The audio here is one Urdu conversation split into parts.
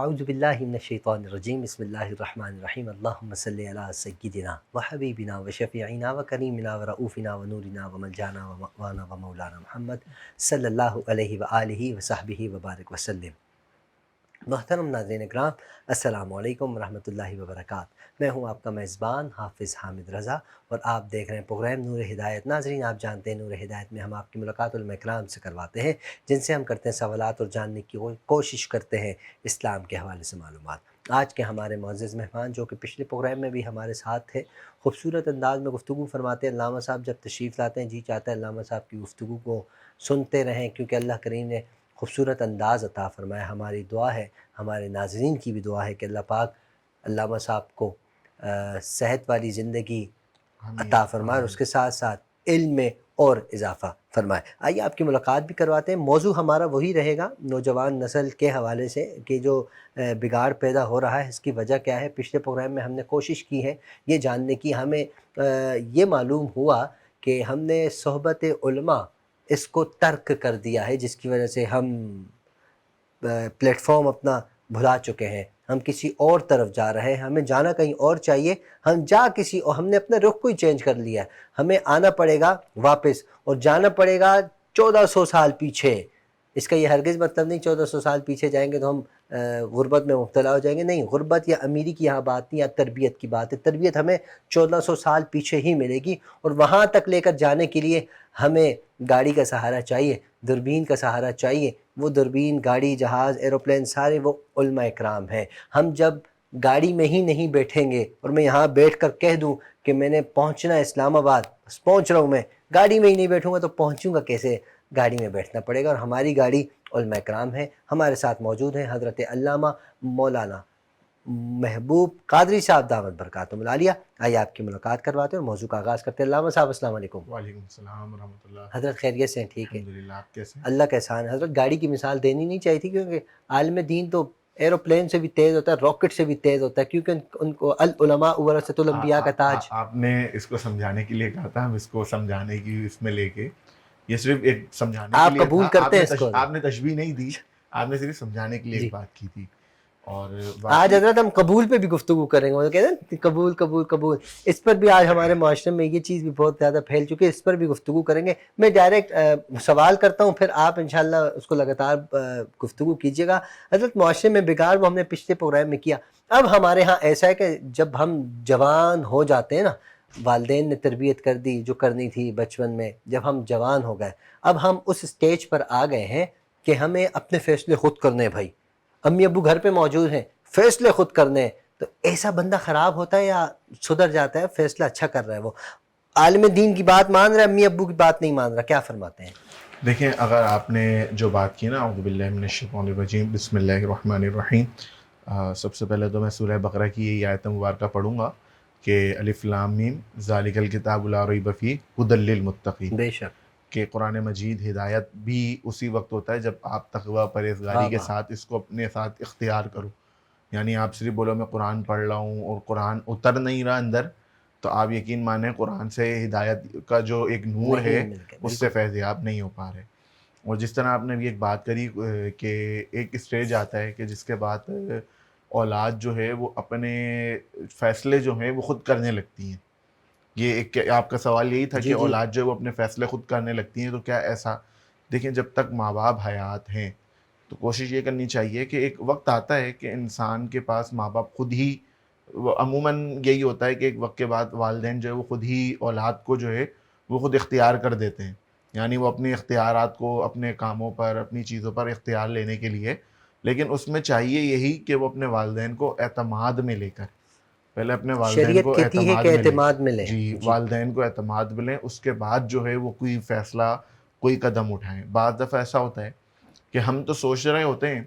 اعوذ باللہ من الشیطان الرجیم بسم اللہ الرحمن الرحیم اللہم صلی علی سیدنا و حبیبنا و شفیعنا و کریمنا و رؤوفنا و نورنا و ملجانا و مأوانا و مولانا محمد صلی اللہ علیہ وآلہ و صحبہ وبارک وسلم۔ محترم ناظرین اکرام، السلام علیکم ورحمۃ اللہ وبرکاتہ۔ میں ہوں آپ کا میزبان حافظ حامد رضا اور آپ دیکھ رہے ہیں پروگرام نور ہدایت۔ ناظرین، آپ جانتے ہیں نور ہدایت میں ہم آپ کی ملاقات علماء کرام سے کرواتے ہیں، جن سے ہم کرتے ہیں سوالات اور جاننے کی کوشش کرتے ہیں اسلام کے حوالے سے معلومات۔ آج کے ہمارے معزز مہمان جو کہ پچھلے پروگرام میں بھی ہمارے ساتھ تھے، خوبصورت انداز میں گفتگو فرماتے ہیں۔ علامہ صاحب جب تشریف لاتے ہیں جی چاہتا ہے علامہ صاحب کی گفتگو کو سنتے رہیں، کیونکہ اللہ کریم نے خوبصورت انداز عطا فرمایا۔ ہماری دعا ہے، ہمارے ناظرین کی بھی دعا ہے کہ اللہ پاک علامہ صاحب کو صحت والی زندگی عطا فرمائے اور اس کے ساتھ ساتھ علم میں اور اضافہ فرمائے۔ آئیے آپ کی ملاقات بھی کرواتے ہیں۔ موضوع ہمارا وہی رہے گا نوجوان نسل کے حوالے سے کہ جو بگاڑ پیدا ہو رہا ہے، اس کی وجہ کیا ہے۔ پچھلے پروگرام میں ہم نے کوشش کی ہے یہ جاننے کی، ہمیں یہ معلوم ہوا کہ ہم نے صحبت علماء اس کو ترک کر دیا ہے، جس کی وجہ سے ہم پلیٹ فارم اپنا بھلا چکے ہیں، ہم کسی اور طرف جا رہے ہیں، ہمیں جانا کہیں اور چاہیے، ہم نے اپنے رخ کو ہی چینج کر لیا ہے۔ ہمیں آنا پڑے گا واپس اور جانا پڑے گا 1400 سال پیچھے۔ اس کا یہ ہرگز مطلب نہیں 1400 سال پیچھے جائیں گے تو ہم غربت میں مبتلا ہو جائیں گے، نہیں، غربت یا امیری کی یہاں بات نہیں، یا تربیت کی بات ہے۔ تربیت ہمیں 1400 سال پیچھے ہی ملے گی، اور وہاں تک لے کر جانے کے لیے ہمیں گاڑی کا سہارا چاہیے، دوربین کا سہارا چاہیے۔ وہ دوربین، گاڑی، جہاز، ایروپلین سارے وہ علماء اکرام ہیں۔ ہم جب گاڑی میں ہی نہیں بیٹھیں گے اور میں یہاں بیٹھ کر کہہ دوں کہ میں نے پہنچنا ہے اسلام آباد، بس پہنچ رہا ہوں، میں گاڑی میں ہی نہیں بیٹھوں گا تو پہنچوں گا کیسے؟ گاڑی میں بیٹھنا پڑے گا، اور ہماری گاڑی علماء اکرام ہیں۔ ہمارے ساتھ موجود ہیں حضرت علامہ مولانا محبوب قادری صاحب، دعوت برکاتہم العالیہ۔ آئیے آپ کی ملاقات کرواتے ہیں اور موضوع کا آغاز کرتے ہیں۔ علامہ صاحب السلام علیکم۔ وعلیکم السلام ورحمۃ اللہ۔ حضرت خیریت سے ہیں؟ ٹھیک ہے الحمدللہ، آپ کیسے ہیں؟ اللہ کا احسان ہے۔ حضرت گاڑی کی مثال دینی نہیں چاہیے تھی، کیونکہ عالم دین تو ایروپلین سے بھی تیز ہوتا ہے، راکٹ سے بھی تیز ہوتا ہے، کیونکہ ان کو العلماء ورثۃ الانبیاء کا تاج۔ آپ نے اس کو سمجھانے کے لیے کہا تھا، ہم اس کو سمجھانے کی اس میں لے کے، یہ صرف ایک سمجھانے کے آپ لیے قبول تھا۔ کرتے ہیں اس کو؟ آپ نے تشبیہ نہیں دی، آپ نے صرف سمجھانے کے لیے جی، ایک بات کی تھی۔ اور آج حضرت ہم قبول پہ بھی گفتگو کریں گے، وہ کہتے ہیں قبول قبول قبول، اس پر بھی آج ہمارے معاشرے میں یہ چیز بھی بہت زیادہ پھیل چکی ہے، اس پر بھی گفتگو کریں گے۔ میں ڈائریکٹ سوال کرتا ہوں، پھر آپ انشاءاللہ اس کو لگاتار گفتگو کیجیے گا۔ حضرت معاشرے میں بگاڑ وہ ہم نے پچھلے پروگرام میں کیا، اب ہمارے ہاں ایسا ہے کہ جب ہم جوان ہو جاتے ہیں نا، والدین نے تربیت کر دی جو کرنی تھی بچپن میں، جب ہم جوان ہو گئے، اب ہم اس سٹیج پر آ گئے ہیں کہ ہمیں اپنے فیصلے خود کرنے ہیں۔ بھائی امی ابو گھر پہ موجود ہیں، فیصلے خود کرنے ہیں، تو ایسا بندہ خراب ہوتا ہے یا سدھر جاتا ہے؟ فیصلہ اچھا کر رہا ہے، وہ عالم دین کی بات مان رہا ہے، امی ابو کی بات نہیں مان رہا، کیا فرماتے ہیں؟ دیکھیں، اگر آپ نے جو بات کی نا، اعوذ باللہ من الشیطان الرجیم بسم اللہ الرحمن الرحیم، سب سے پہلے تو میں سورہ بقرہ کی یہ آیت مبارکہ پڑھوں گا کہ الف لام میم ذالک الکتاب لا ریب فیہ ھدی للمتقین، بے شک کہ قرآن مجید ہدایت بھی اسی وقت ہوتا ہے جب آپ تقوی پرہیزگاری کے ساتھ اس کو اپنے ساتھ اختیار کرو۔ یعنی آپ صرف بولو میں قرآن پڑھ رہا ہوں اور قرآن اتر نہیں رہا اندر، تو آپ یقین مانیں قرآن سے ہدایت کا جو ایک نور ہے نہیں مل گیا، اس سے بالکل فیضیاب نہیں ہو پا رہے۔ اور جس طرح آپ نے بھی ایک بات کری کہ ایک اسٹیج آتا ہے کہ جس کے بعد اولاد جو ہے وہ اپنے فیصلے جو ہیں وہ خود کرنے لگتی ہیں۔ یہ ایک آپ کا سوال یہی تھا کہ جی جی اولاد جو ہے وہ اپنے فیصلے خود کرنے لگتی ہیں، تو کیا ایسا؟ دیکھیں، جب تک ماں باپ حیات ہیں تو کوشش یہ کرنی چاہیے کہ ایک وقت آتا ہے کہ انسان کے پاس ماں باپ خود ہی، عموماً یہی ہوتا ہے کہ ایک وقت کے بعد والدین جو ہے وہ خود ہی اولاد کو جو ہے وہ خود اختیار کر دیتے ہیں، یعنی وہ اپنے اختیارات کو اپنے کاموں پر، اپنی چیزوں پر اختیار لینے کے لیے، لیکن اس میں چاہیے یہی کہ وہ اپنے والدین کو اعتماد میں لے کر، پہلے اپنے والدین شریعت کو کہتی ہے اعتماد کہ میں لیں۔ اعتماد میں لیں۔ جی، جی والدین کو اعتماد میں لیں، اس کے بعد جو ہے وہ کوئی فیصلہ، کوئی قدم اٹھائیں۔ بعض دفعہ ایسا ہوتا ہے کہ ہم تو سوچ رہے ہوتے ہیں،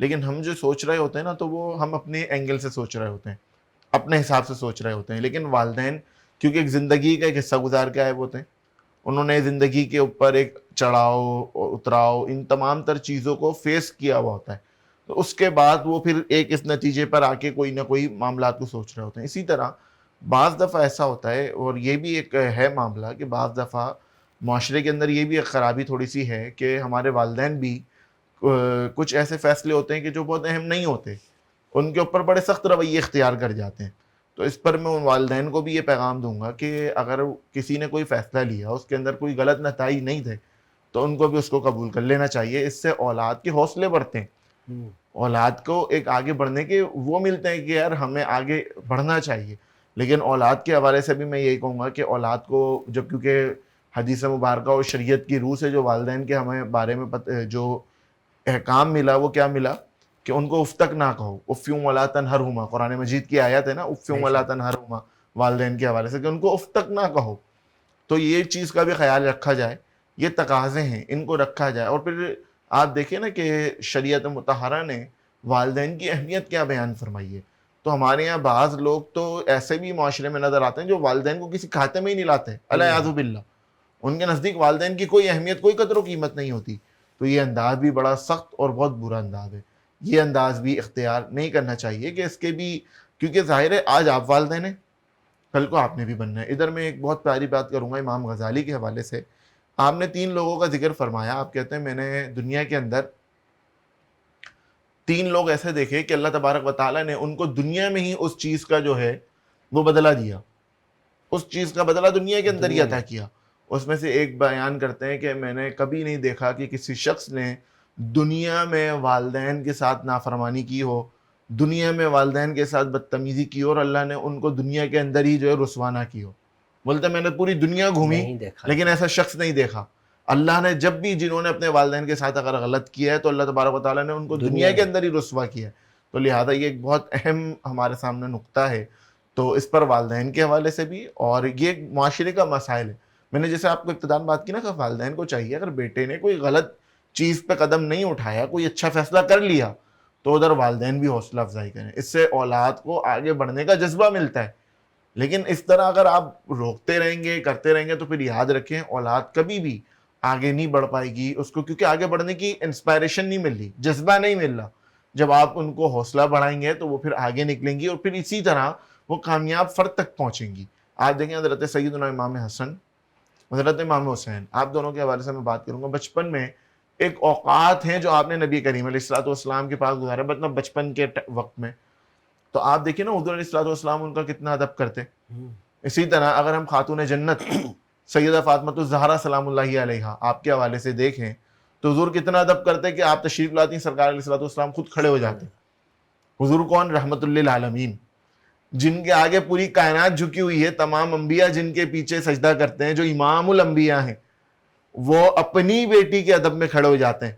لیکن ہم جو سوچ رہے ہوتے ہیں نا تو وہ ہم اپنے اینگل سے سوچ رہے ہوتے ہیں، اپنے حساب سے سوچ رہے ہوتے ہیں، لیکن والدین کیونکہ ایک زندگی کا ایک حصہ گزار کے آئے ہوتے ہیں، انہوں نے زندگی کے اوپر ایک چڑھاؤ اتراؤ، ان تمام تر چیزوں کو فیس کیا ہوا ہوتا ہے، تو اس کے بعد وہ پھر ایک اس نتیجے پر آ کے کوئی نہ کوئی معاملات کو سوچ رہے ہوتے ہیں۔ اسی طرح بعض دفعہ ایسا ہوتا ہے، اور یہ بھی ایک ہے معاملہ کہ بعض دفعہ معاشرے کے اندر یہ بھی ایک خرابی تھوڑی سی ہے کہ ہمارے والدین بھی کچھ ایسے فیصلے ہوتے ہیں کہ جو بہت اہم نہیں ہوتے، ان کے اوپر بڑے سخت رویے اختیار کر جاتے ہیں. تو اس پر میں ان والدین کو بھی یہ پیغام دوں گا کہ اگر کسی نے کوئی فیصلہ لیا اس کے اندر کوئی غلط نتائج نہیں تھے تو ان کو بھی اس کو قبول کر لینا چاہیے. اس سے اولاد کے حوصلے بڑھتے ہیں, اولاد کو ایک آگے بڑھنے کے وہ ملتے ہیں کہ یار ہمیں آگے بڑھنا چاہیے. لیکن اولاد کے حوالے سے بھی میں یہی کہوں گا کہ اولاد کو جب, کیونکہ حدیث مبارکہ اور شریعت کی روح سے جو والدین کے ہمیں بارے میں جو احکام ملا وہ کیا ملا کہ ان کو اف تک نہ کہو, افیوں ولا تنہرہما, قرآن مجید کی آیت ہے نا, افیوں ولا تنہرہما, والدین کے حوالے سے کہ ان کو اف تک نہ کہو. تو یہ چیز کا بھی خیال رکھا جائے, یہ تقاضے ہیں, ان کو رکھا جائے. اور پھر آپ دیکھیں نا کہ شریعت مطہرہ نے والدین کی اہمیت کیا بیان فرمائی ہے. تو ہمارے یہاں بعض لوگ تو ایسے بھی معاشرے میں نظر آتے ہیں جو والدین کو کسی کھاتے میں ہی نہیں لاتے, الیاذ باللہ, ان کے نزدیک والدین کی کوئی اہمیت, کوئی قدر و قیمت نہیں ہوتی. تو یہ انداز بھی بڑا سخت اور بہت برا انداز ہے. یہ انداز بھی اختیار نہیں کرنا چاہیے کہ اس کے بھی, کیونکہ ظاہر ہے آج آپ والدین ہیں, کل کو آپ نے بھی بننا ہے. ادھر میں ایک بہت پیاری بات کروں گا امام غزالی کے حوالے سے. آپ نے 3 لوگوں کا ذکر فرمایا. آپ کہتے ہیں میں نے دنیا کے اندر 3 لوگ ایسے دیکھے کہ اللہ تبارک و تعالیٰ نے ان کو دنیا میں ہی اس چیز کا جو ہے وہ بدلہ دیا, اس چیز کا بدلہ دنیا کے اندر ہی عطا کیا. اس میں سے ایک بیان کرتے ہیں کہ میں نے کبھی نہیں دیکھا کہ کسی شخص نے دنیا میں والدین کے ساتھ نافرمانی کی ہو, دنیا میں والدین کے ساتھ بدتمیزی کی ہو, اور اللہ نے ان کو دنیا کے اندر ہی جو ہے رسوا نہ کی ہو. بولتے میں نے پوری دنیا گھومی لیکن ایسا شخص نہیں دیکھا. اللہ نے جب بھی جنہوں نے اپنے والدین کے ساتھ اگر غلط کیا ہے تو اللہ تبارک و تعالیٰ نے ان کو دنیا کے اندر ہی رسوا کیا ہے. تو لہٰذا یہ ایک بہت اہم ہمارے سامنے نقطہ ہے. تو اس پر والدین کے حوالے سے بھی, اور یہ ایک معاشرے کا مسائل ہے. میں نے جیسے آپ کو ابتداءً بات کی نا کہ والدین کو چاہیے اگر بیٹے نے کوئی غلط چیز پہ قدم نہیں اٹھایا, کوئی اچھا فیصلہ کر لیا, تو ادھر والدین بھی حوصلہ افزائی کریں. اس سے اولاد کو آگے بڑھنے کا جذبہ ملتا ہے. لیکن اس طرح اگر آپ روکتے رہیں گے, کرتے رہیں گے, تو پھر یاد رکھیں اولاد کبھی بھی آگے نہیں بڑھ پائے گی اس کو, کیونکہ آگے بڑھنے کی انسپائریشن نہیں مل رہی, جذبہ نہیں مل رہا. جب آپ ان کو حوصلہ بڑھائیں گے تو وہ پھر آگے نکلیں گی, اور پھر اسی طرح وہ کامیاب فرد تک پہنچیں گی. آپ دیکھیں حضرت سیدنا امام حسن, حضرت امام حسین, آپ دونوں کے حوالے سے میں بات کروں گا. بچپن میں ایک اوقات ہیں جو آپ نے نبی کریم علیہ الصلوۃ والسلام کے پاس گزارے, مطلب بچپن کے وقت میں. تو آپ دیکھیں نا حضور علیہ الصلوۃ والسلام ان کا کتنا ادب کرتے. اسی طرح اگر ہم خاتون جنت سیدہ فاطمہ الزہرا سلام اللہ علیہا آپ کے حوالے سے دیکھیں تو حضور کتنا ادب کرتے کہ آپ تشریف لاتی ہیں, سرکار علیہ الصلوۃ والسلام خود کھڑے ہو جاتے. حضور کون؟ رحمت للعالمین, جن کے آگے پوری کائنات جھکی ہوئی ہے, تمام انبیاء جن کے پیچھے سجدہ کرتے ہیں, جو امام الانبیاء ہیں, وہ اپنی بیٹی کے ادب میں کھڑے ہو جاتے ہیں.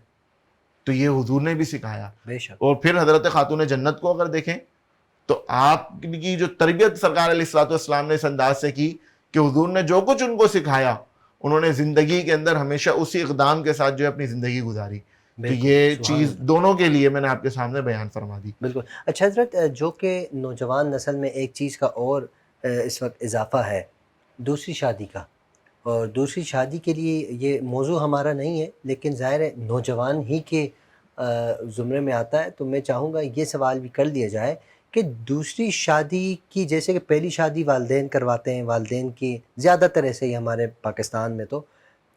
تو یہ حضور نے بھی سکھایا. اور پھر حضرت خاتون جنت کو اگر دیکھیں تو آپ کی جو تربیت سرکار علیہ الصلوۃ والسلام نے اس انداز سے کی کہ حضور نے جو کچھ ان کو سکھایا انہوں نے زندگی کے اندر ہمیشہ اسی اقدام کے ساتھ جو ہے اپنی زندگی گزاری. تو یہ چیز دونوں کے لیے میں نے آپ کے سامنے بیان فرما دی. بالکل. اچھا حضرت, جو کہ نوجوان نسل میں ایک چیز کا اور اس وقت اضافہ ہے, دوسری شادی کا. اور دوسری شادی کے لیے یہ موضوع ہمارا نہیں ہے, لیکن ظاہر ہے نوجوان ہی کے زمرے میں آتا ہے. تو میں چاہوں گا یہ سوال بھی کر لیا جائے کہ دوسری شادی کی, جیسے کہ پہلی شادی والدین کرواتے ہیں, والدین کی زیادہ تر ایسے ہی ہمارے پاکستان میں, تو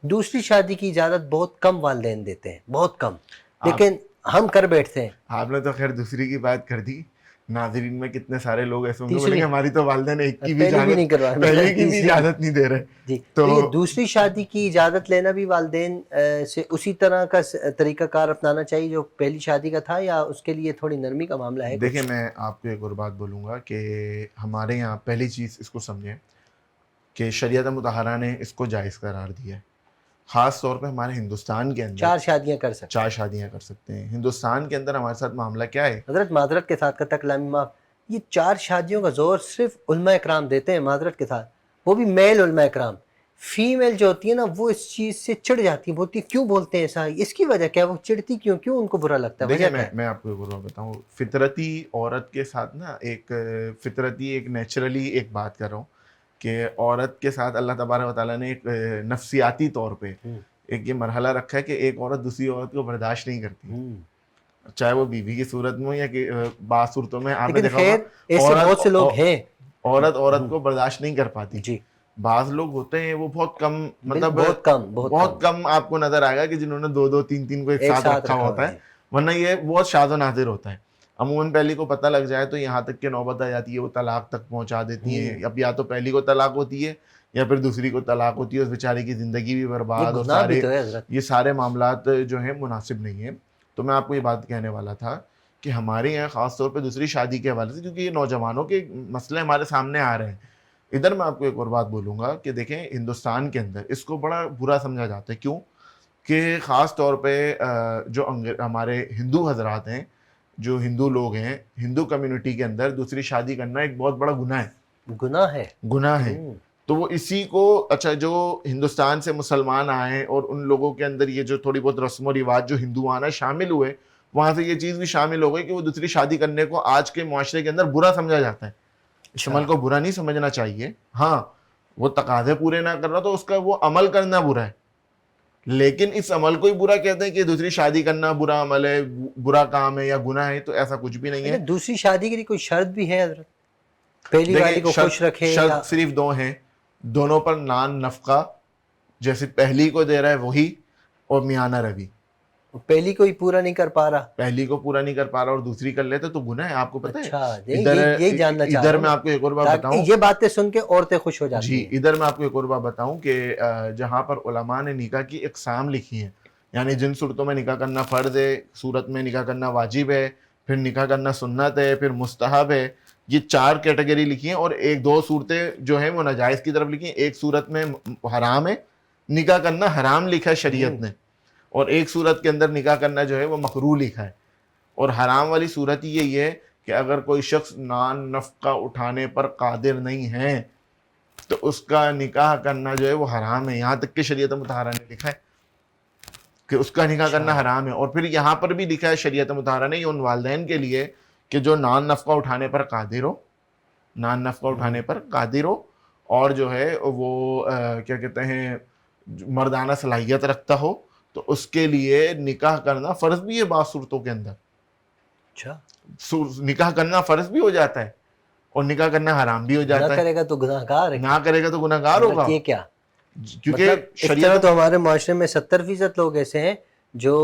دوسری شادی کی اجازت بہت کم والدین دیتے ہیں, بہت کم, لیکن ہم کر بیٹھتے ہیں. آپ نے تو خیر دوسری کی بات کر دی. ناظرین میں کتنے سارے لوگ ایسے ہوں گے بولیں گے ہماری تو والدین ایک کی بھی پہلے کی بھی اجازت نہیں دے رہے. جی, تو یہ دوسری شادی کی اجازت لینا بھی والدین سے اسی طرح کا طریقہ کار اپنانا چاہیے جو پہلی شادی کا تھا, یا اس کے لیے تھوڑی نرمی کا معاملہ ہے؟ دیکھیں میں آپ کو ایک اور بات بولوں گا کہ ہمارے یہاں پہلی چیز اس کو سمجھیں کہ شریعت مطہرہ نے اس کو جائز قرار دیا ہے. خاص طور پہ ہمارے ہندوستان کے اندر 4 شادیاں کر سکتے ہیں. 4 شادیاں کر سکتے ہیں. ہندوستان کے اندر ہمارے ساتھ معاملہ کیا ہے حضرت, معذرت کے ساتھ قطع کلامی معاف, یہ 4 شادیوں کا زور صرف علماء اکرام دیتے ہیں, معذرت کے ساتھ, وہ بھی میل علماء اکرام. فیمیل جو ہوتی ہے نا وہ اس چیز سے چڑھ جاتی ہیں, بولتی ہیں کیوں بولتے ہیں ایسا, اس کی وجہ کیا, وہ چڑھتی کیوں ان کو برا لگتا ہے؟ دیکھیں میں آپ کو ایک اور بتاؤں, فطرتی عورت کے ساتھ نا ایک فطرتی ایک نیچرلی ایک بات کر رہا ہوں کہ عورت کے ساتھ اللہ تبارک و تعالیٰ نے ایک نفسیاتی طور پہ ایک یہ مرحلہ رکھا ہے کہ ایک عورت دوسری عورت کو برداشت نہیں کرتی, چاہے وہ بیوی کی صورت میں ہو یا کہ بعض صورتوں میں آپ نے دیکھا ہوگا بہت سے لوگ ہیں عورت کو برداشت نہیں کر پاتی. جی, بعض لوگ ہوتے ہیں وہ بہت کم, مطلب بہت کم آپ کو نظر آئے گا کہ جنہوں نے 2 2 3 3 کو ایک ساتھ رکھا ہوتا ہے, ورنہ یہ بہت شاذ و نادر ہوتا ہے. عموماً پہلی کو پتہ لگ جائے تو یہاں تک کہ نوبت آ جاتی ہے وہ طلاق تک پہنچا دیتی ہیں. اب یا تو پہلی کو طلاق ہوتی ہے یا پھر دوسری کو طلاق ہوتی ہے, اس بیچاری کی زندگی بھی برباد, یہ اور گناہ بھی سارے تو ہے حضرت. یہ سارے معاملات جو ہیں مناسب نہیں ہیں. تو میں آپ کو یہ بات کہنے والا تھا کہ ہمارے یہاں خاص طور پہ دوسری شادی کے حوالے سے, کیونکہ یہ نوجوانوں کے مسئلے ہمارے سامنے آ رہے ہیں, ادھر میں آپ کو ایک اور بات بولوں گا کہ دیکھیں ہندوستان کے اندر اس کو بڑا برا سمجھا جاتا ہے. کیوں کہ خاص طور پہ جو ہمارے ہندو حضرات ہیں, جو ہندو لوگ ہیں, ہندو کمیونٹی کے اندر دوسری شادی کرنا ایک بہت بڑا گناہ ہے. گناہ ہے. تو وہ اسی کو, اچھا جو ہندوستان سے مسلمان آئے اور ان لوگوں کے اندر یہ جو تھوڑی بہت رسم و رواج جو ہندوانہ شامل ہوئے, وہاں سے یہ چیز بھی شامل ہو گئی کہ وہ دوسری شادی کرنے کو آج کے معاشرے کے اندر برا سمجھا جاتا ہے. اس عمل کو برا نہیں سمجھنا چاہیے. ہاں وہ تقاضے پورے نہ کر رہا تو اس کا وہ عمل کرنا برا ہے, لیکن اس عمل کو ہی برا کہتے ہیں کہ دوسری شادی کرنا برا عمل ہے, برا کام ہے یا گناہ ہے. تو ایسا کچھ بھی نہیں ہے. دوسری شادی کے لیے کوئی شرط بھی ہے حضرت؟ پہلی والی کو خوش رکھے یا شرط صرف دو ہیں, دونوں پر نان نفقہ, جیسے پہلی کو دے رہا ہے وہی, اور میانہ روی. پہلی کو ہی پورا نہیں کر پا رہا, پہلی کو پورا نہیں کر پا رہا اور دوسری کر لیتے تو گناہ ہے. آپ کو پتہ ہے اچھا یہی جاننا چاہ ادھر رہا میں ہوں آپ کو ایک اور بات بتاؤں, یہ باتیں سن کے عورتیں خوش ہو جاتی جی ہیں. ادھر میں آپ کو ایک اور بات بتاؤں کہ جہاں پر علماء نے نکاح کی اقسام لکھی ہیں, یعنی جن صورتوں میں نکاح کرنا فرض ہے, صورت میں نکاح کرنا واجب ہے, پھر نکاح کرنا سنت ہے, پھر مستحب ہے, یہ 4 کیٹیگری لکھی ہیں. اور 1-2 صورتیں جو ہیں وہ ناجائز کی طرف لکھی ہیں. ایک صورت میں حرام ہے, نکاح کرنا حرام لکھا ہے شریعت نے, اور ایک صورت کے اندر نکاح کرنا جو ہے وہ مکروہ لکھا ہے. اور حرام والی صورت یہی ہے کہ اگر کوئی شخص نان نفقہ اٹھانے پر قادر نہیں ہے تو اس کا نکاح کرنا جو ہے وہ حرام ہے. یہاں تک کہ شریعت مطہرہ نے لکھا ہے کہ اس کا نکاح کرنا حرام ہے. اور پھر یہاں پر بھی لکھا ہے شریعت مطہرہ نے ان والدین کے لیے کہ جو نان نفقہ اٹھانے پر قادر ہو, نان نفقہ اٹھانے پر قادر ہو, اور جو ہے وہ کیا کہتے ہیں مردانہ صلاحیت رکھتا ہو, تو اس کے لیے نکاح کرنا فرض بھی ہے. بعض صورتوں کے اندر نکاح کرنا فرض بھی ہو جاتا ہے اور نکاح کرنا حرام بھی ہو جاتا ہے. نہ کرے گا تو گناہ گار ہے, نہ کرے گا تو گناہ گار ہوگا. یہ کیا کیونکہ شریعت تو ہمارے معاشرے میں 70% لوگ ایسے ہیں جو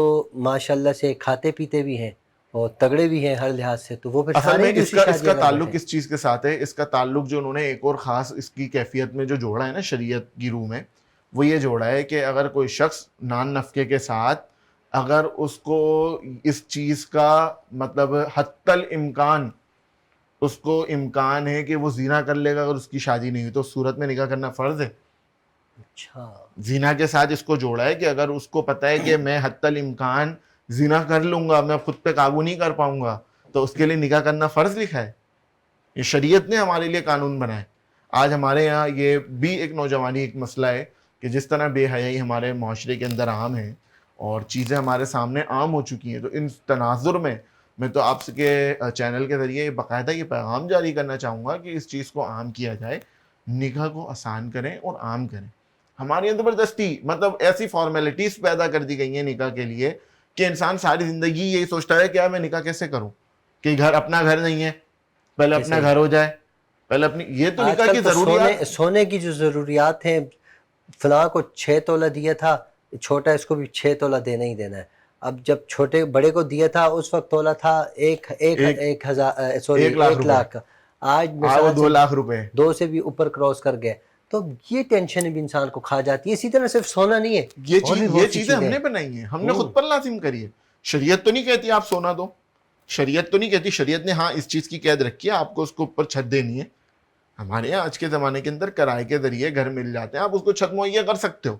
ماشاءاللہ سے کھاتے پیتے بھی ہیں اور تگڑے بھی ہیں ہر لحاظ سے, تو وہ پھر اصل میں اس کا تعلق ہے. اس چیز کے ساتھ ہے. اس کا تعلق جو انہوں نے ایک اور خاص اس کی کیفیت میں جو جوڑا ہے نا شریعت کی روح میں, وہ یہ جوڑا ہے کہ اگر کوئی شخص نان نفقے کے ساتھ اگر اس کو اس چیز کا مطلب حتی الامکان اس کو امکان ہے کہ وہ زنا کر لے گا, اگر اس کی شادی نہیں ہوئی تو اس صورت میں نکاح کرنا فرض ہے. اچھا زنا کے ساتھ اس کو جوڑا ہے کہ اگر اس کو پتہ ہے کہ میں حتی الامکان زنا کر لوں گا, میں خود پہ قابو نہیں کر پاؤں گا, تو اس کے لیے نکاح کرنا فرض لکھا ہے. یہ شریعت نے ہمارے لیے قانون بنایا ہے. آج ہمارے یہاں یہ بھی ایک نوجوانی ایک مسئلہ ہے کہ جس طرح بے حیائی ہمارے معاشرے کے اندر عام ہے اور چیزیں ہمارے سامنے عام ہو چکی ہیں, تو ان تناظر میں تو آپ کے چینل کے ذریعے باقاعدہ یہ پیغام جاری کرنا چاہوں گا کہ اس چیز کو عام کیا جائے, نکاح کو آسان کریں اور عام کریں. ہمارے یہاں زبردستی مطلب ایسی فارمیلٹیز پیدا کر دی گئی ہیں نکاح کے لیے کہ انسان ساری زندگی یہی سوچتا ہے کہ میں نکاح کیسے کروں, کہ اپنا گھر نہیں ہے, پہلے اپنا گھر ہو جائے, پہلے اپنی, یہ تو نکاح کی ضروریات. سونے کی جو ضروریات ہیں, فلاں کو 6 تولہ دیا تھا, چھوٹا اس کو بھی 6 تولہ دینا ہی دینا ہے. اب جب چھوٹے بڑے کو دیا تھا اس وقت تولہ تھا 1 لاکھ, آج وہ 2 لاکھ روپے 2 سے بھی اوپر کراس کر گئے. تو یہ ٹینشن بھی انسان کو کھا جاتی ہے. اسی طرح صرف سونا نہیں ہے, یہ چیزیں ہم نے بنائی ہیں, ہم نے خود پر لازم کری ہے. شریعت تو نہیں کہتی آپ سونا دو, شریعت تو نہیں کہتی, شریعت نے ہاں اس چیز کی قید رکھی ہے آپ کو اس کو اوپر چھت دینی ہے. ہمارے یہاں آج کے زمانے کے اندر کرائے کے ذریعے گھر مل جاتے ہیں, آپ اس کو چھت مہیا کر سکتے ہو,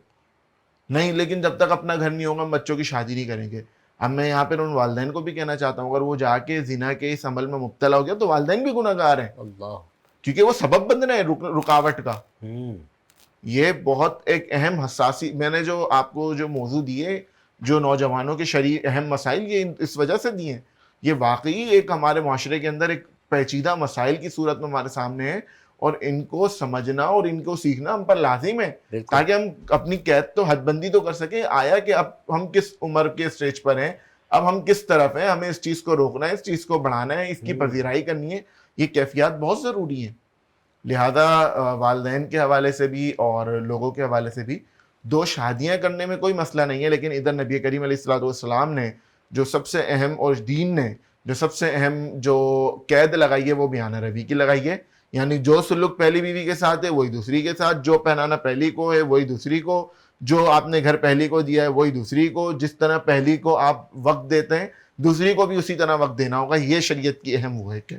نہیں لیکن جب تک اپنا گھر نہیں ہوگا ہم بچوں کی شادی نہیں کریں گے. اب میں یہاں پہ ان والدین کو بھی کہنا چاہتا ہوں, اگر وہ جا کے زنا کے اس عمل میں مبتلا ہو گیا تو والدین بھی گناہ گار ہیں, کیونکہ وہ سبب بن رہے ہیں رکاوٹ کا. یہ بہت ایک اہم حساسی, میں نے جو آپ کو جو موضوع دیے جو نوجوانوں کے شرعی اہم مسائل, یہ اس وجہ سے دیے ہیں. یہ واقعی ایک ہمارے معاشرے کے اندر ایک پیچیدہ مسائل کی صورت میں ہمارے سامنے ہے, اور ان کو سمجھنا اور ان کو سیکھنا ہم پر لازم ہے, تاکہ ہم اپنی قید تو حد بندی تو کر سکیں. آیا کہ اب ہم کس عمر کے اسٹیج پر ہیں, اب ہم کس طرف ہیں, ہمیں اس چیز کو روکنا ہے, اس چیز کو بڑھانا ہے, اس کی پذیرائی کرنی ہے. یہ کیفیات بہت ضروری ہیں. لہذا والدین کے حوالے سے بھی اور لوگوں کے حوالے سے بھی 2 شادیاں کرنے میں کوئی مسئلہ نہیں ہے, لیکن ادھر نبی کریم علیہ الصلوۃ والسلام نے جو سب سے اہم اور دین نے جو سب سے اہم جو قید لگائی ہے وہ بیانہ روی کی لگائی ہے، یعنی جو سلوک پہلی بیوی کے ساتھ ہے وہی دوسری کے ساتھ، جو پہنانا پہلی کو ہے وہی دوسری کو، جو آپ نے گھر پہلی کو دیا ہے وہی دوسری کو، جس طرح پہلی کو آپ وقت دیتے ہیں دوسری کو بھی اسی طرح وقت دینا ہوگا. یہ شریعت کی اہم وہ ہے کہ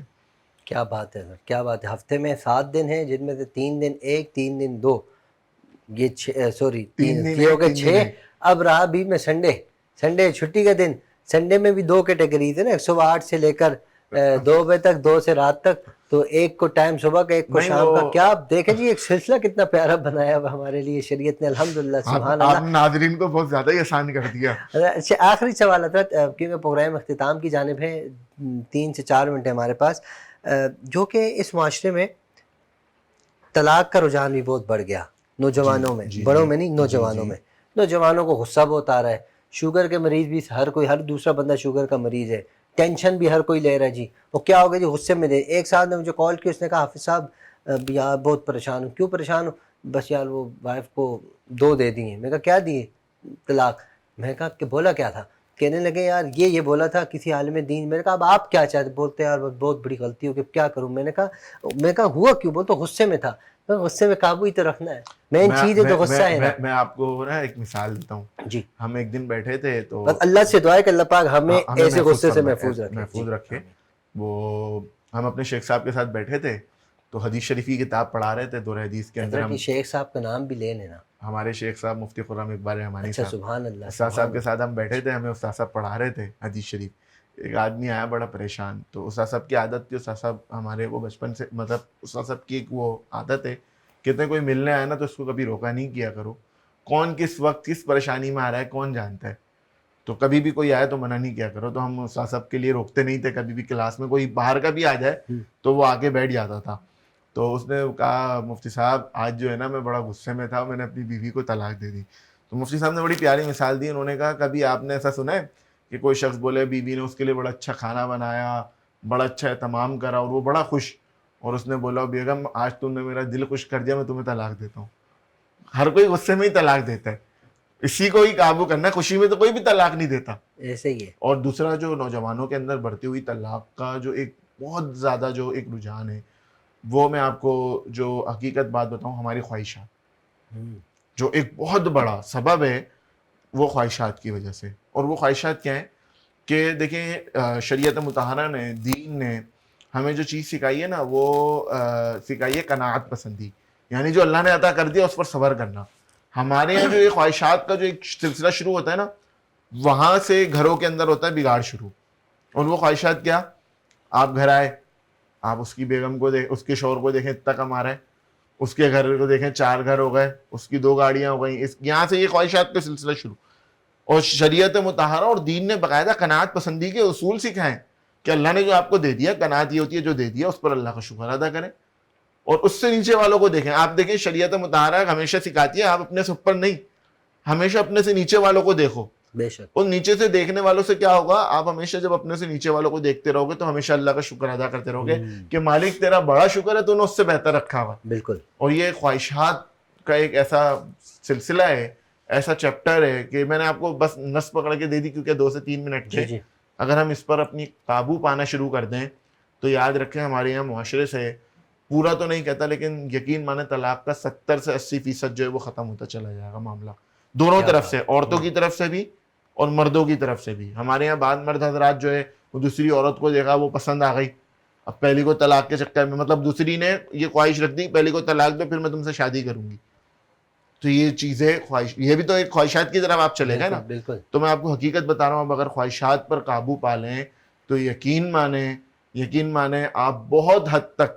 کیا بات ہے سر، کیا بات ہے. ہفتے میں 7 دن ہیں جن میں سے 3 دن ایک، 3 دن دو، یہ سوری 3 دن یہ ہو ایک، گئے 3 دن 6. ایک. اب رہا بھی میں سنڈے چھٹی کا دن. سنڈے میں بھی 2 کیٹیگریز ہیں نا، صبح 8 سے لے کر 2 بجے تک، 2 سے رات تک. تو ایک کو ٹائم صبح کا، ایک کو نہیں شام کا. وہ کیا آپ دیکھیں جی ایک سلسلہ کتنا پیارا بنایا ہوا ہمارے لیے شریعت نے، الحمدللہ، سبحان آپ اللہ. نے ناظرین کو بہت زیادہ ہی آسان کر دیا. اچھا آخری سوال حضرت، کیونکہ پروگرام اختتام کی جانب ہے، 3 سے 4 منٹ ہے ہمارے پاس. جو کہ اس معاشرے میں طلاق کا رجحان بھی بہت بڑھ گیا نوجوانوں میں، جی بڑوں جی میں نہیں، جی نوجوانوں جی. میں. نوجوانوں کو غصہ بہت آ رہا ہے. شوگر کے مریض بھی ہر دوسرا بندہ شوگر کا مریض ہے. ٹینشن بھی ہر کوئی لے رہا ہے جی. وہ کیا ہو گیا جی، غصے میں دے. ایک صاحب نے مجھے کال کی، اس نے کہا حافظ صاحب یار بہت پریشان ہوں. کیوں پریشان ہوں؟ بس یار وہ وائف کو 2 دے دیے. میں کہا کیا دیے؟ طلاق. میں کہا کہ بولا کیا تھا؟ کہنے لگے یار یہ بولا تھا کسی عالم دین. میں نے کہا اب آپ کیا چاہتے؟ بولتے یار بہت بڑی غلطی ہو کہ کیا کروں. میں نے کہا ہوا کیوں؟ بول تو غصے میں تھا. غصے میں قابو ہی تو رکھنا ہے، مین چیز ہے تو غصہ ہے نا. میں آپ کو نا ایک مثال دیتا ہوں. جی ہم ایک دن بیٹھے تھے تو بس اللہ سے دعا ہے کہ اللہ پاک ہمیں ایسے غصے سے محفوظ رکھے. وہ ہم اپنے شیخ صاحب کے ساتھ بیٹھے تھے تو حدیث شریف کی کتاب پڑھا رہے تھے. دور حدیث کے اندر حضرت شیخ صاحب کا نام بھی لے لینا. ہمارے شیخ صاحب مفتی خرم اقبال رحمانی اچھا صاحب، سبحان اللہ. استاد صاحب کے ساتھ ہم بیٹھے تھے. ہمیں استاد صاحب پڑھا رہے تھے حدیث شریف. ایک آدمی آیا بڑا پریشان. تو استاد صاحب کی عادت تھی، استاد صاحب ہمارے وہ بچپن سے، مطلب استاد صاحب کی ایک وہ عادت ہے، کہتے ہیں کوئی ملنے آیا نا تو اس کو کبھی روکا نہیں کیا کرو. کون کس وقت کس پریشانی میں آ رہا ہے کون جانتا ہے. تو کبھی بھی کوئی آئے تو منع نہیں کیا کرو. تو ہم استاد صاحب کے لیے روکتے نہیں تھے. کبھی بھی کلاس میں کوئی باہر کا بھی آ جائے تو وہ آگے بیٹھ جاتا تھا. تو اس نے کہا مفتی صاحب آج جو ہے نا میں بڑا غصے میں تھا، میں نے اپنی بیوی کو طلاق دے دی. تو مفتی صاحب نے بڑی پیاری مثال دی. انہوں نے کہا کبھی آپ نے ایسا سنا ہے کہ کوئی شخص بولے بیوی نے اس کے لیے بڑا اچھا کھانا بنایا، بڑا اچھا اہتمام کرا اور وہ بڑا خوش، اور اس نے بولا بیگم آج تم نے میرا دل خوش کر دیا، میں تمہیں طلاق دیتا ہوں. ہر کوئی غصے میں ہی طلاق دیتا ہے. اسی کو ہی قابو کرنا ہے. خوشی میں تو کوئی بھی طلاق نہیں دیتا. ایسے ہی ہے. اور دوسرا جو نوجوانوں کے اندر بڑھتی ہوئی طلاق کا جو ایک بہت زیادہ جو ایک رجحان ہے، وہ میں آپ کو جو حقیقت بات بتاؤں، ہماری خواہشات جو ایک بہت بڑا سبب ہے، وہ خواہشات کی وجہ سے. اور وہ خواہشات کیا ہیں کہ دیکھیں شریعت مطہرہ نے، دین نے ہمیں جو چیز سکھائی ہے نا، وہ سکھائی ہے قناعت پسندی، یعنی جو اللہ نے عطا کر دیا اس پر صبر کرنا. ہمارے یہاں جو یہ خواہشات کا جو ایک سلسلہ شروع ہوتا ہے نا، وہاں سے گھروں کے اندر ہوتا ہے بگاڑ شروع. اور وہ خواہشات کیا؟ آپ گھر آئے، آپ اس کی بیگم کو اس کے شوہر کو دیکھیں اتنا کما رہے ہیں، اس کے گھر کو دیکھیں 4 گھر ہو گئے، اس کی 2 گاڑیاں ہو گئیں. یہاں سے یہ خواہشات کا سلسلہ شروع. اور شریعت مطہرہ اور دین نے باقاعدہ قناعت پسندی کے اصول سکھائے کہ اللہ نے جو آپ کو دے دیا، قناعت یہ ہوتی ہے جو دے دیا اس پر اللہ کا شکر ادا کریں، اور اس سے نیچے والوں کو دیکھیں. آپ دیکھیں شریعت مطہرہ ہمیشہ سکھاتی ہے آپ اپنے سے اوپر نہیں، ہمیشہ اپنے سے نیچے والوں کو دیکھو. بے شک. اور نیچے سے دیکھنے والوں سے کیا ہوگا؟ آپ ہمیشہ جب اپنے سے نیچے والوں کو دیکھتے رہو گے تو ہمیشہ اللہ کا شکر ادا کرتے رہو گے کہ مالک تیرا بڑا شکر ہے، تو نے اس سے بہتر رکھا ہوا. بالکل. اور یہ خواہشات کا ایک ایسا سلسلہ ہے، ایسا چیپٹر ہے کہ میں نے آپ کو بس نس پکڑ کے دے دی کیونکہ 2 سے 3 منٹ تھے. جی اگر ہم اس پر اپنی قابو پانا شروع کر دیں تو یاد رکھیں ہمارے یہاں معاشرے سے، پورا تو نہیں کہتا لیکن یقین مانے طلاق کا 70 سے 80% جو ہے وہ ختم ہوتا چلا جائے گا معاملہ، دونوں طرف سے، عورتوں کی طرف سے بھی اور مردوں کی طرف سے بھی. ہمارے یہاں بعض مرد حضرات جو ہے وہ دوسری عورت کو دیکھا، وہ پسند آ گئی، اب پہلی کو طلاق کے چکر میں، مطلب دوسری نے یہ خواہش رکھ دی پہلی کو طلاق دو پھر میں تم سے شادی کروں گی. تو یہ چیزیں خواہش، یہ بھی تو ایک خواہشات کی طرف آپ چلے گئے نا. بالکل. تو میں آپ کو حقیقت بتا رہا ہوں، اب اگر خواہشات پر قابو پا لیں تو یقین مانیں آپ بہت حد تک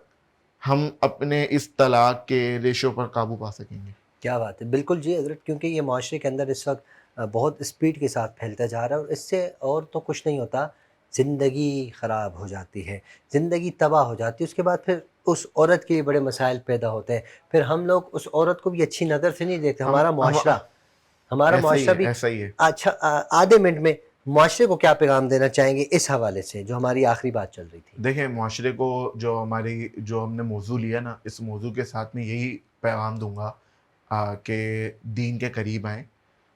ہم اپنے اس طلاق کے ریشو پر قابو پا سکیں گے. کیا بات ہے. بالکل جی حضرت، کیونکہ یہ معاشرے کے اندر اس وقت بہت اسپیڈ کے ساتھ پھیلتا جا رہا ہے، اور اس سے اور تو کچھ نہیں ہوتا، زندگی خراب ہو جاتی ہے، زندگی تباہ ہو جاتی ہے. اس کے بعد پھر اس عورت کے لیے بڑے مسائل پیدا ہوتے ہیں. پھر ہم لوگ اس عورت کو بھی اچھی نظر سے نہیں دیکھتے. ہمارا معاشرہ بھی ایسا ہی ہے. اچھا آدھے منٹ میں معاشرے کو کیا پیغام دینا چاہیں گے اس حوالے سے جو ہماری آخری بات چل رہی تھی؟ دیکھیں معاشرے کو جو ہم نے موضوع لیا نا، اس موضوع کے ساتھ میں یہی پیغام دوں گا کہ دین کے قریب آئیں،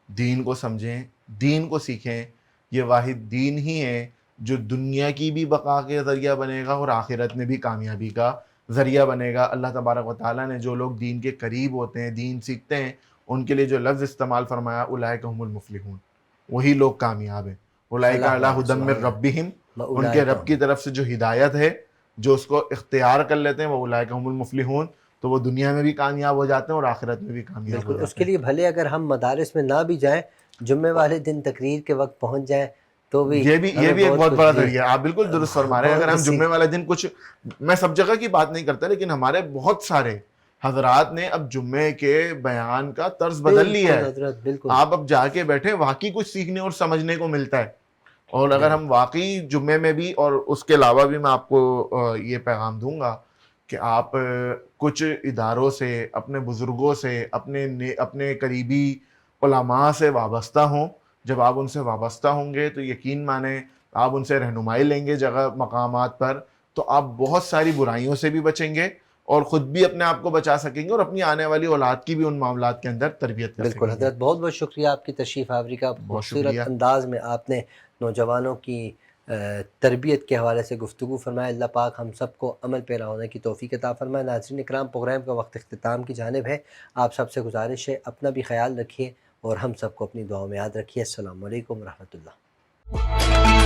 دین کو سمجھیں، دین کو سیکھیں. یہ واحد دین ہی ہے جو دنیا کی بھی بقا کے ذریعہ بنے گا اور آخرت میں بھی کامیابی کا ذریعہ بنے گا۔ اللہ تبارک و تعالیٰ نے جو لوگ دین کے قریب ہوتے ہیں، دین سیکھتے ہیں، ان کے لیے جو لفظ استعمال فرمایا اولئک هم المفلحون، وہی لوگ کامیاب ہیں۔ اولئک علی ھدی من ربہم، ان کے رب کی طرف سے جو ہدایت ہے، جو اس کو اختیار کر لیتے ہیں، وہ اولئک هم المفلحون، تو وہ دنیا میں بھی کامیاب ہو جاتے ہیں اور آخرت میں بھی کامیاب ہو بالکل، جاتے اس کے لیے بھلے اگر ہم مدارس میں نہ بھی جائیں، جمعے والے دن تقریر کے وقت پہنچ جائیں تو بھی یہ ہمیں بھی ایک بہت کچھ بڑا جی ذریعہ ہے۔ آپ بالکل درست فرما رہے ہیں۔ اگر ہم بہت جمعے والے دن کچھ، میں سب جگہ کی بات نہیں کرتا، لیکن ہمارے بہت سارے حضرات نے اب جمعے کے بیان کا طرز بدل لیا بالکل ہے۔ حضرت، بالکل آپ اب جا کے بیٹھے، واقعی کچھ سیکھنے اور سمجھنے کو ملتا ہے۔ اور اگر ہم واقعی جمعے میں بھی، اور اس کے علاوہ بھی میں آپ کو یہ پیغام دوں گا کہ آپ کچھ اداروں سے، اپنے بزرگوں سے، اپنے قریبی علماء سے وابستہ ہوں۔ جب آپ ان سے وابستہ ہوں گے تو یقین مانیں آپ ان سے رہنمائی لیں گے جگہ مقامات پر، تو آپ بہت ساری برائیوں سے بھی بچیں گے اور خود بھی اپنے آپ کو بچا سکیں گے، اور اپنی آنے والی اولاد کی بھی ان معاملات کے اندر تربیت کر بالکل سکیں گے۔ حضرت، بہت بہت شکریہ آپ کی تشریف آوری کا۔ بہت خوبصورت شکریہ۔ انداز میں آپ نے نوجوانوں کی تربیت کے حوالے سے گفتگو فرمائے۔ اللہ پاک ہم سب کو عمل پیرا ہونے کی توفیق عطا فرمائے۔ ناظرین اکرام، پروگرام کا وقت اختتام کی جانب ہے۔ آپ سب سے گزارش ہے اپنا بھی خیال رکھیے اور ہم سب کو اپنی دعاؤں میں یاد رکھیے۔ السلام علیکم ورحمۃ اللہ۔